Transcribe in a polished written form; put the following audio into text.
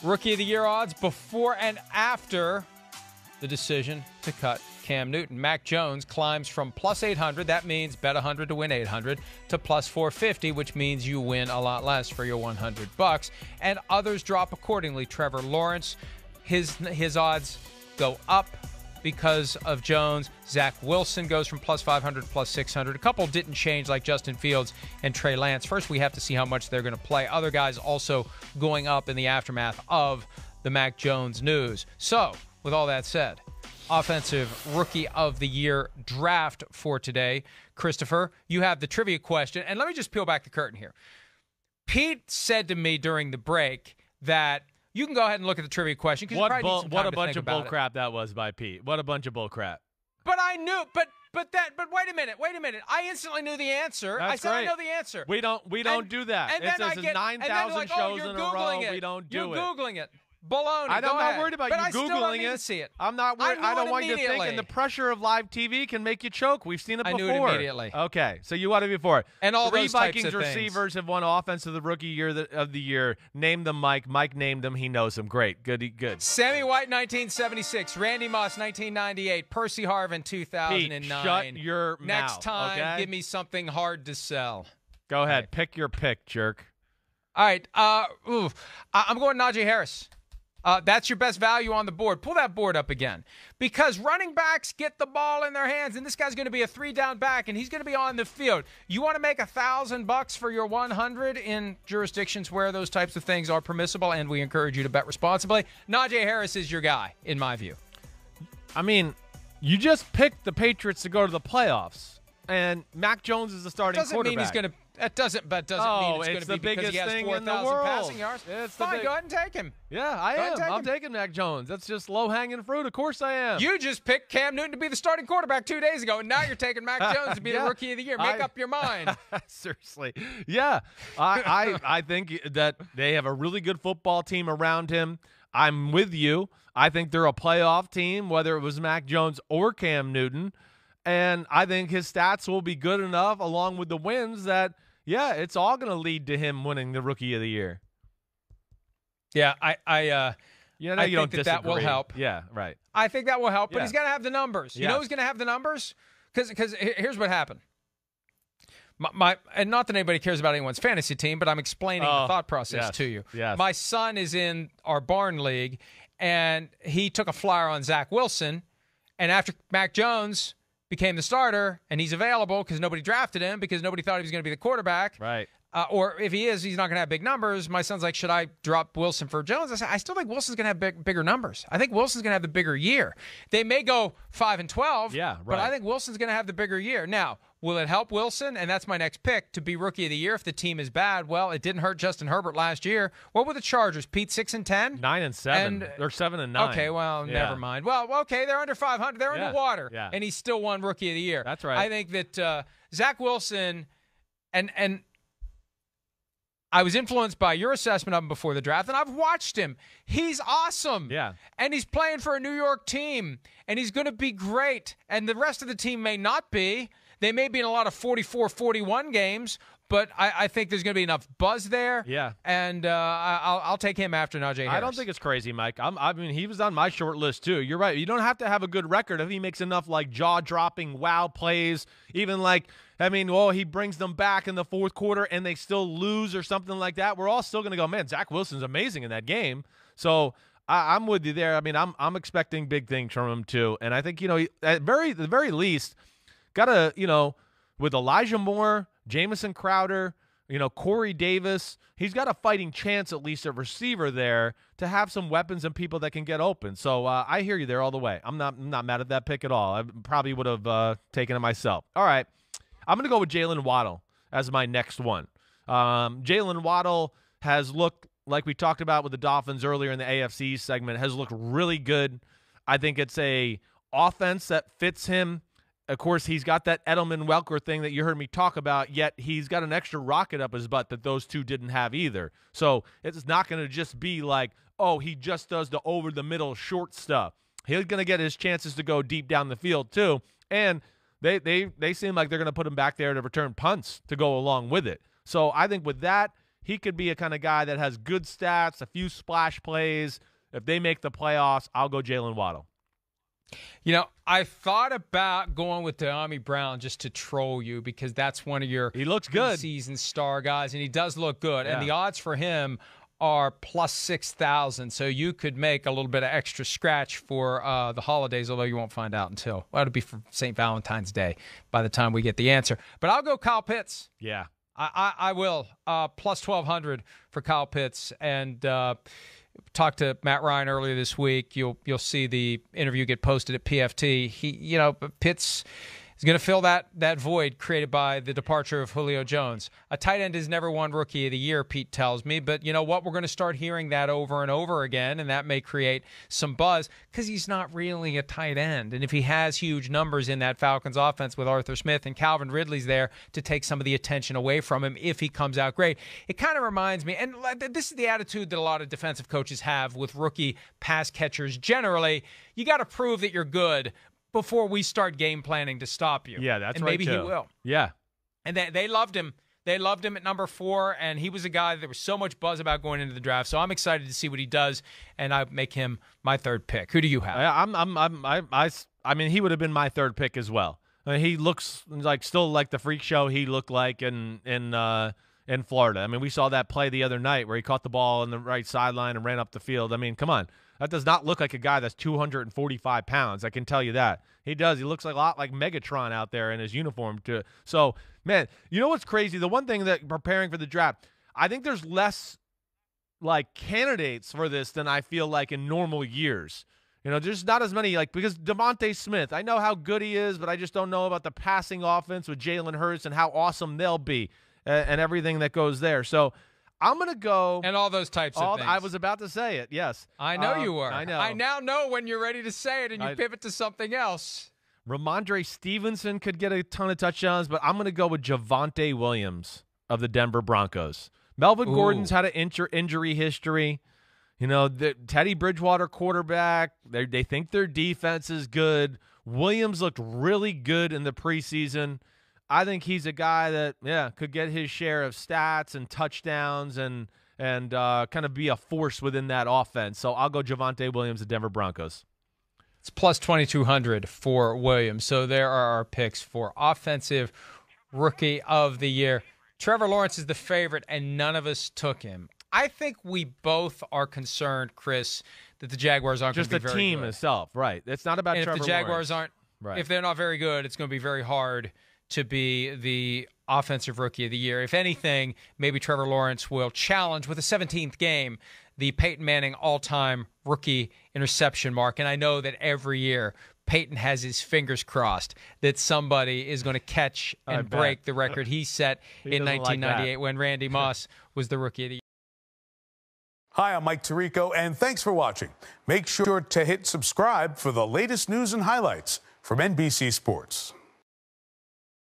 Rookie of the Year odds before and after the decision to cut Cam Newton. Mac Jones climbs from plus 800, that means bet 100 to win 800, to plus 450, which means you win a lot less for your $100. And others drop accordingly. Trevor Lawrence, his odds go up because of Jones. Zach Wilson goes from plus 500 to plus 600. A couple didn't change, like Justin Fields and Trey Lance. First, we have to see how much they're going to play. Other guys also going up in the aftermath of the Mac Jones news. So, with all that said, Offensive Rookie of the Year draft for today. Christopher, you have the trivia question. And let me just peel back the curtain here. Pete said to me during the break that you can go ahead and look at the trivia question. What a bunch of bull crap that was by Pete. What a bunch of bull crap. But I knew, but wait a minute. I instantly knew the answer. That's I said great. I know the answer. We don't do that. And it then says 9,000 shows in a row. It. We don't do You're it. Googling it. Baloney. I'm not worried about but you I still Googling don't need it. To see it. I'm not worried. I don't want you to think, and the pressure of live TV can make you choke. We've seen it before. I knew it immediately. Okay, so you want to be for it. And all Three those Vikings types of receivers have won Offensive Rookie of the Year. Name them, Mike. Mike named them. He knows them. Great. Good. Sammy White, 1976. Randy Moss, 1998. Percy Harvin, 2009. Pete, shut your mouth. Next time, okay? give me something hard to sell. Go ahead. Pick your pick, jerk. All right. I'm going Najee Harris. That's your best value on the board. Pull that board up again. Because running backs get the ball in their hands, and this guy's going to be a 3-down back, and he's going to be on the field. You want to make $1,000 for your 100 in jurisdictions where those types of things are permissible, and we encourage you to bet responsibly. Najee Harris is your guy, in my view. I mean, you just picked the Patriots to go to the playoffs, and Mac Jones is the starting quarterback. Mean he's going to. That doesn't mean it's going to be because he has 4,000 passing yards. Fine, go ahead and take him. Yeah, I am. I'm taking Mac Jones. That's just low-hanging fruit. Of course I am. You just picked Cam Newton to be the starting quarterback 2 days ago, and now you're taking Mac Jones to be the Rookie of the Year. Make up your mind. Seriously. Yeah. I think that they have a really good football team around him. I'm with you. I think they're a playoff team, whether it was Mac Jones or Cam Newton. And I think his stats will be good enough, along with the wins, that, yeah, it's all going to lead to him winning the Rookie of the Year. Yeah, I you think don't disagree. That will help. Yeah, right. I think that will help, but he's got to have the numbers. You Yes. know who's going to have the numbers? Because here's what happened. And not that anybody cares about anyone's fantasy team, but I'm explaining the thought process to you. Yes. My son is in our barn league, and he took a flyer on Zach Wilson, and after Mac Jones became the starter, and he's available because nobody drafted him because nobody thought he was going to be the quarterback. Right. Or if he is, he's not going to have big numbers. My son's like, should I drop Wilson for Jones? I said, I still think Wilson's going to have bigger numbers. I think Wilson's going to have the bigger year. They may go 5-12, yeah, right. But I think Wilson's going to have the bigger year. Now, will it help Wilson? And that's my next pick, to be Rookie of the Year if the team is bad. Well, it didn't hurt Justin Herbert last year. What were the Chargers? Pete, 6-10? 9-7. They're 7-9. Okay, well, never mind. Well, okay, they're under 500. They're underwater. Yeah. And he still won Rookie of the Year. That's right. I think that Zach Wilson and I was influenced by your assessment of him before the draft, and I've watched him. He's awesome. Yeah. And he's playing for a New York team, and he's going to be great. And the rest of the team may not be. They may be in a lot of 44-41 games, but I think there's going to be enough buzz there. Yeah. And I'll take him after Najee Harris. I don't think it's crazy, Mike. I mean, he was on my short list, too. You're right. You don't have to have a good record if he makes enough, like, jaw-dropping wow plays, even like, he brings them back in the fourth quarter and they still lose or something like that. We're all still going to go, man, Zach Wilson's amazing in that game. So I'm with you there. I mean, I'm expecting big things from him, too. And I think, at the very least, got to, with Elijah Moore, Jamison Crowder, Corey Davis, he's got a fighting chance at least at receiver there to have some weapons and people that can get open. So I hear you there all the way. I'm not mad at that pick at all. I probably would have taken it myself. All right, I'm going to go with Jalen Waddle as my next one. Jalen Waddle has looked, like we talked about with the Dolphins earlier in the AFC segment, has looked really good. I think it's a offense that fits him. Of course, he's got that Edelman-Welker thing that you heard me talk about, yet he's got an extra rocket up his butt that those two didn't have either. So it's not going to just be like, oh, he just does the over-the-middle short stuff. He's going to get his chances to go deep down the field too, and they seem like they're going to put him back there to return punts to go along with it. So I think with that, he could be a kind of guy that has good stats, a few splash plays. If they make the playoffs, I'll go Jalen Waddle. You know, I thought about going with De'Ami Brown just to troll you because that's one of your he looks good season star guys, and he does look good. Yeah. And the odds for him are plus 6,000, so you could make a little bit of extra scratch for the holidays, although you won't find out until, well, it'll be for St. Valentine's Day by the time we get the answer. But I'll go Kyle Pitts. Yeah. I will. Plus 1,200 for Kyle Pitts. And talked to Matt Ryan earlier this week. You'll see the interview get posted at PFT. Pitts is going to fill that void created by the departure of Julio Jones. A tight end has never won Rookie of the Year, Pete tells me. But you know what? We're going to start hearing that over and over again, and that may create some buzz because he's not really a tight end. And if he has huge numbers in that Falcons offense with Arthur Smith and Calvin Ridley's there to take some of the attention away from him if he comes out great, it kind of reminds me, and this is the attitude that a lot of defensive coaches have with rookie pass catchers generally. You got to prove that you're good before we start game planning to stop you. Yeah, that's and right, maybe too. he will. Yeah. And they loved him. They loved him at number 4, and he was a guy that there was so much buzz about going into the draft. So I'm excited to see what he does, and I make him my third pick. Who do you have? I mean, he would have been my third pick as well. I mean, he looks still like the freak show he looked like in Florida. I mean, we saw that play the other night where he caught the ball on the right sideline and ran up the field. I mean, come on. That does not look like a guy that's 245 pounds. I can tell you that. He does. He looks like a lot like Megatron out there in his uniform. So, man, you know what's crazy? The one thing that preparing for the draft, I think there's less candidates for this than I feel like in normal years. There's not as many because Devontae Smith, I know how good he is, but I just don't know about the passing offense with Jalen Hurts and how awesome they'll be and everything that goes there. So I'm going to go. And all those types of things. I was about to say it, yes. I know you were. I know. I now know when you're ready to say it and you pivot to something else. Ramondre Stevenson could get a ton of touchdowns, but I'm going to go with Javonte Williams of the Denver Broncos. Melvin Gordon's had an injury history. The Teddy Bridgewater quarterback, they think their defense is good. Williams looked really good in the preseason. I think he's a guy that, could get his share of stats and touchdowns and kind of be a force within that offense. So I'll go Javonte Williams, the Denver Broncos. It's plus 2,200 for Williams. So there are our picks for Offensive Rookie of the Year. Trevor Lawrence is the favorite, and none of us took him. I think we both are concerned, Chris, that the Jaguars aren't going to be very good. Just the team itself, right. It's not about Trevor Lawrence. If the Jaguars aren't, right. If they're not very good, it's going to be very hard to be the Offensive Rookie of the Year. If anything, maybe Trevor Lawrence will challenge with a 17th game the Peyton Manning all-time rookie interception mark. And I know that every year Peyton has his fingers crossed that somebody is going to catch and break the record he set in 1998 when Randy Moss was the Rookie of the Year. Hi, I'm Mike Tirico, and thanks for watching. Make sure to hit subscribe for the latest news and highlights from NBC Sports.